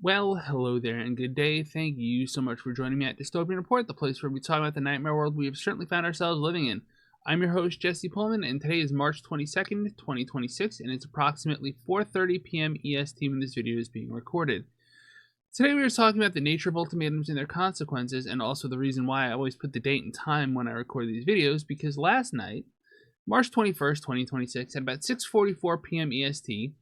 Well, hello there and good day. Thank you so much for joining me at Dystopian Report, the place where we talk about the nightmare world we have certainly found ourselves living in. I'm your host, Jesse Pullman, and today is March 22nd, 2026, and it's approximately 4:30 p.m. EST when this video is being recorded. Today we are talking about the nature of ultimatums and their consequences, and also the reason why I always put the date and time when I record these videos, because last night, March 21st, 2026, at about 6:44 p.m. EST,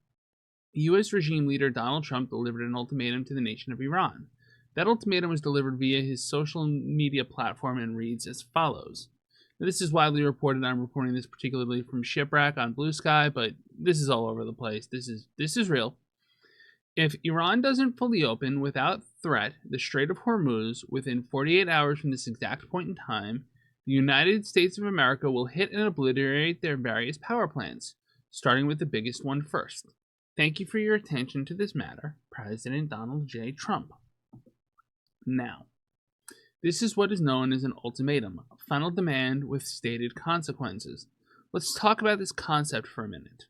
U.S. regime leader Donald Trump delivered an ultimatum to the nation of Iran. That ultimatum was delivered via his social media platform and reads as follows. Now, this is widely reported. I'm reporting this particularly from Shipwreck on Blue Sky, but this is all over the place. This is real. If Iran doesn't fully open without threat the Strait of Hormuz within 48 hours from this exact point in time, the United States of America will hit and obliterate their various power plants, starting with the biggest one first. Thank you for your attention to this matter, President Donald J. Trump. Now, this is what is known as an ultimatum, a final demand with stated consequences. Let's talk about this concept for a minute.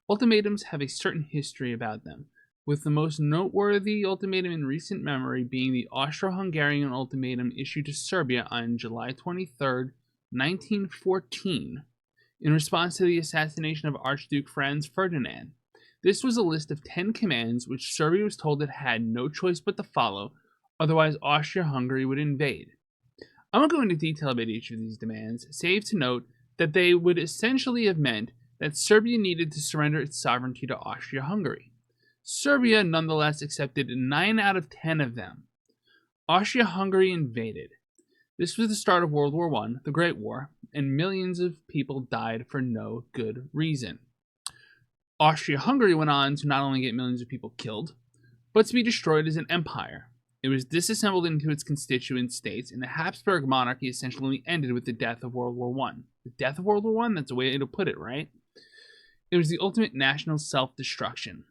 Ultimatums have a certain history about them, with the most noteworthy ultimatum in recent memory being the Austria-Hungarian ultimatum issued to Serbia on July 23, 1914, in response to the assassination of Archduke Franz Ferdinand. This was a list of 10 commands which Serbia was told it had no choice but to follow, otherwise Austria-Hungary would invade. I won't go into detail about each of these demands, save to note that they would essentially have meant that Serbia needed to surrender its sovereignty to Austria-Hungary. Serbia nonetheless accepted 9 out of 10 of them. Austria-Hungary invaded. This was the start of World War I, the Great War, and millions of people died for no good reason. Austria-Hungary went on to not only get millions of people killed, but to be destroyed as an empire. It was disassembled into its constituent states, and the Habsburg monarchy essentially ended with the death of World War I. The death of World War I? That's a way to put it, right? It was the ultimate national self-destruction.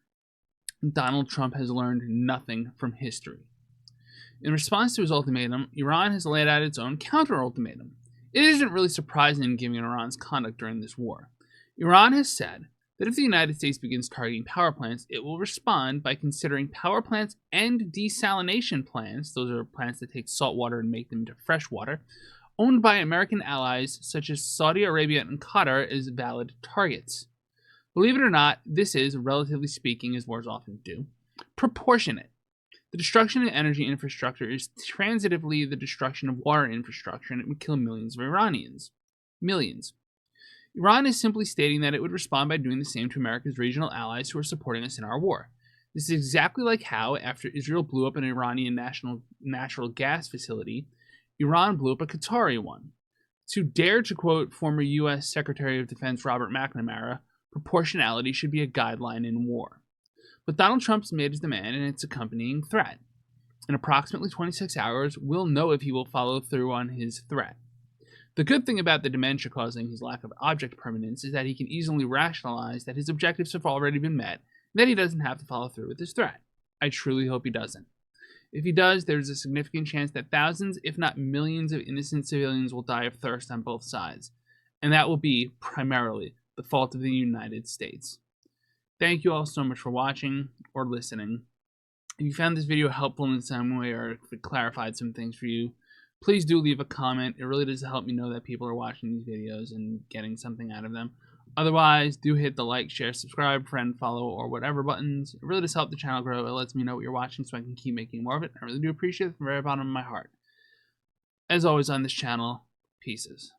Donald Trump has learned nothing from history. In response to his ultimatum, Iran has laid out its own counter-ultimatum. It isn't really surprising given Iran's conduct during this war. Iran has said that if the United States begins targeting power plants, it will respond by considering power plants and desalination plants, those are plants that take salt water and make them into fresh water, owned by American allies such as Saudi Arabia and Qatar as valid targets. Believe it or not, this is, relatively speaking, as wars often do, proportionate. The destruction of energy infrastructure is transitively the destruction of water infrastructure, and it would kill millions of Iranians. Millions. Iran is simply stating that it would respond by doing the same to America's regional allies who are supporting us in our war. This is exactly like how, after Israel blew up an Iranian natural gas facility, Iran blew up a Qatari one. To dare to quote former U.S. Secretary of Defense Robert McNamara, proportionality should be a guideline in war. But Donald Trump's made his demand and its accompanying threat. In approximately 26 hours, we'll know if he will follow through on his threat. The good thing about the dementia causing his lack of object permanence is that he can easily rationalize that his objectives have already been met, and that he doesn't have to follow through with his threat. I truly hope he doesn't. If he does, there's a significant chance that thousands, if not millions, of innocent civilians will die of thirst on both sides, and that will be, primarily, the fault of the United States. Thank you all so much for watching or listening. If you found this video helpful in some way or if it clarified some things for you, please do leave a comment. It really does help me know that people are watching these videos and getting something out of them. Otherwise, do hit the like, share, subscribe, friend, follow, or whatever buttons. It really does help the channel grow. It lets me know what you're watching so I can keep making more of it. I really do appreciate it from the very bottom of my heart. As always on this channel, pieces.